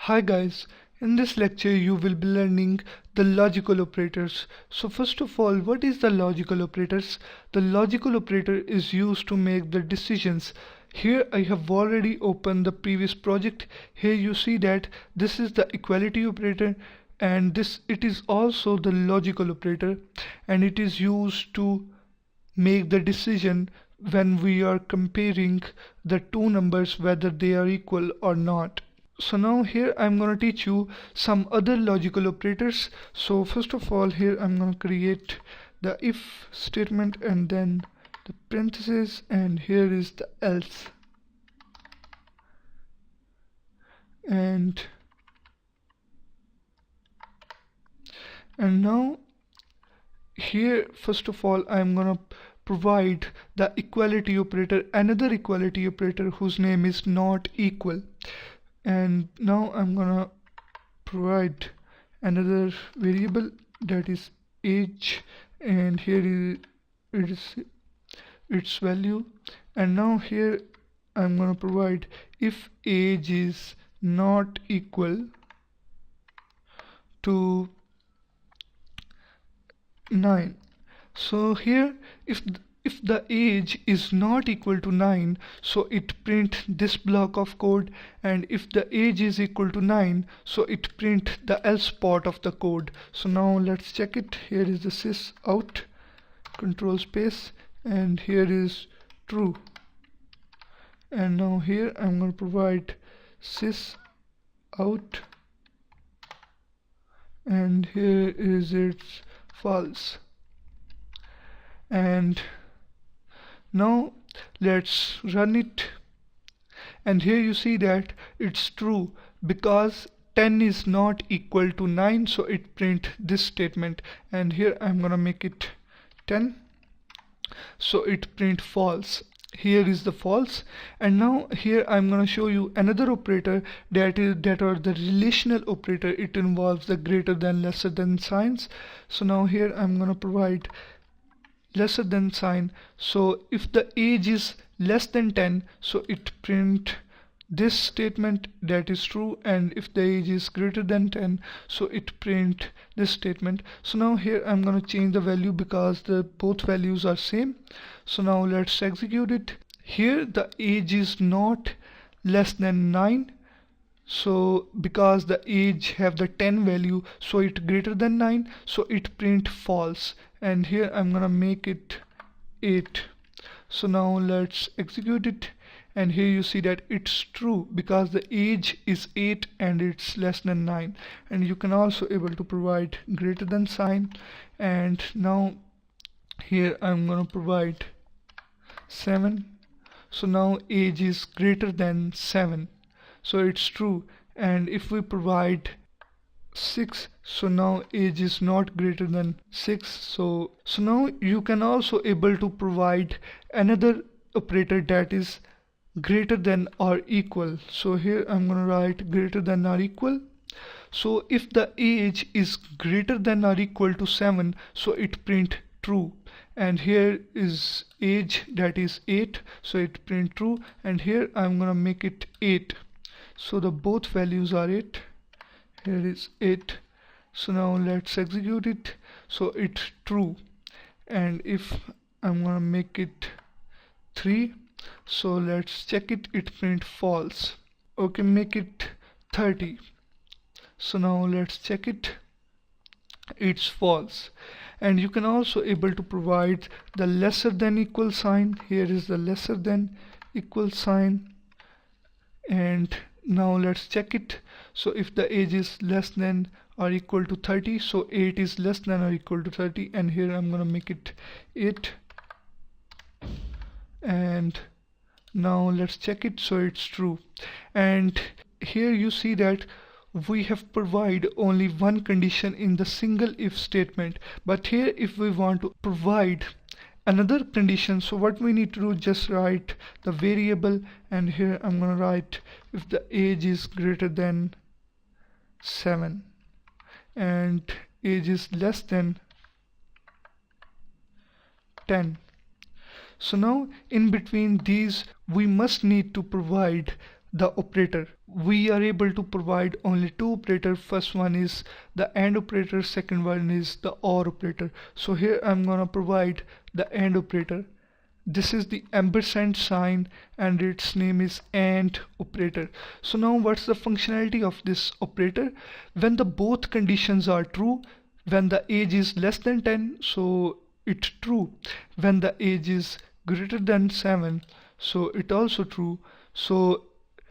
Hi guys, in this lecture you will be learning the logical operators. So first of all, what is the logical operators? The logical operator is used to make the decisions. Here I have already opened the previous project. Here you see that this is the equality operator and it is also the logical operator, and it is used to make the decision when we are comparing the two numbers whether they are equal or not. So now here I'm going to teach you some other logical operators. So first of all, here I'm going to create the if statement and then the parentheses, and here is the else. And now here first of all I'm going to provide the equality operator, another equality operator whose name is not equal. And now I'm gonna provide another variable that is age, and here is its value. And now here I'm gonna provide if age is not equal to 9. So here if the age is not equal to 9, so it print this block of code, and if the age is equal to 9, so it print the else part of the code. So now let's check it. Here is the sys out, control space, and here is true. And now here I'm going to provide sys out, and here is its false. And now let's run it, and here you see that it's true because 10 is not equal to 9, so it print this statement. And here I'm gonna make it 10, so it print false. Here is the false. And now here I'm gonna show you another operator that are the relational operator. It involves the greater than, lesser than signs. So now here I'm gonna provide lesser than sign. So if the age is less than 10, so it print this statement that is true, and if the age is greater than 10, so it print this statement. So now here I'm going to change the value because the both values are same. So now let's execute it. Here the age is not less than 9, so because the age have the 10 value, so it greater than 9, so it print false. And here I'm gonna make it 8. So now let's execute it, and here you see that it's true because the age is 8 and it's less than 9. And you can also able to provide greater than sign, and now here I'm gonna provide 7. So now age is greater than 7, so it's true. And if we provide 6, so now age is not greater than 6. So now you can also able to provide another operator that is greater than or equal. So here I'm gonna write greater than or equal. So if the age is greater than or equal to 7, so it print true. And here is age, that is 8, so it print true. And here I'm gonna make it 8, so the both values are 8. Here is 8. So now let's execute it. So it's true. And if I'm gonna make it 3, so let's check it, it print false. Okay, make it 30. So now let's check it, it's false. And you can also able to provide the lesser than equal sign. Here is the lesser than equal sign, and now let's check it. So if the age is less than or equal to 30, so 8 is less than or equal to 30, and here I'm gonna make it 8. And now let's check it, so it's true. And here you see that we have provided only one condition in the single if statement, but here if we want to provide another condition, so what we need to do, just write the variable. And here I'm gonna write if the age is greater than 7 and age is less than 10. So now in between these we must need to provide the operator. We are able to provide only two operators. First one is the AND operator, second one is the OR operator. So here I'm gonna provide the AND operator. This is the ampersand sign and its name is AND operator. So now what's the functionality of this operator? When the both conditions are true, when the age is less than 10, so it's true. When the age is greater than 7, so it also true. So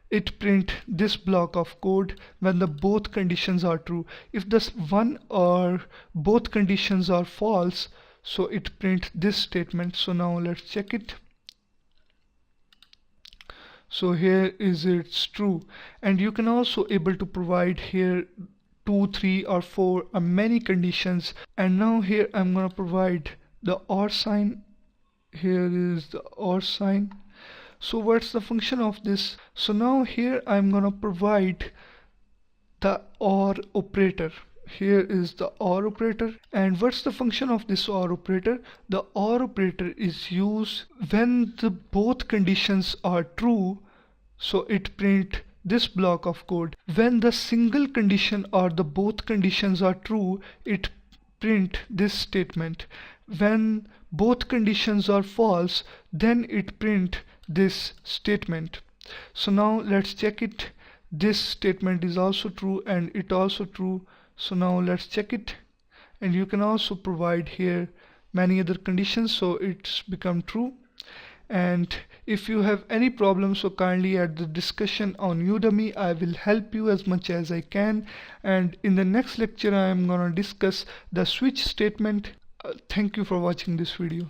it print this block of code when the both conditions are true. If this one or both conditions are false, so it print this statement. So now let's check it. So here is it's true, and you can also able to provide here 2, 3 or 4 or many conditions. And now here I'm gonna provide the OR sign. Here is the OR sign. So what's the function of this? So now here I'm gonna provide the OR operator. Here is the OR operator, and what's the function of this OR operator? The OR operator is used when the both conditions are true, so it print this block of code. When the single condition or the both conditions are true, it print this statement. When both conditions are false, then it print this statement. So now let's check it. This statement is also true and it also true. So now let's check it, and you can also provide here many other conditions, so it's become true. And if you have any problems, so kindly add the discussion on Udemy. I will help you as much as I can, and in the next lecture I am gonna discuss the switch statement. Thank you for watching this video.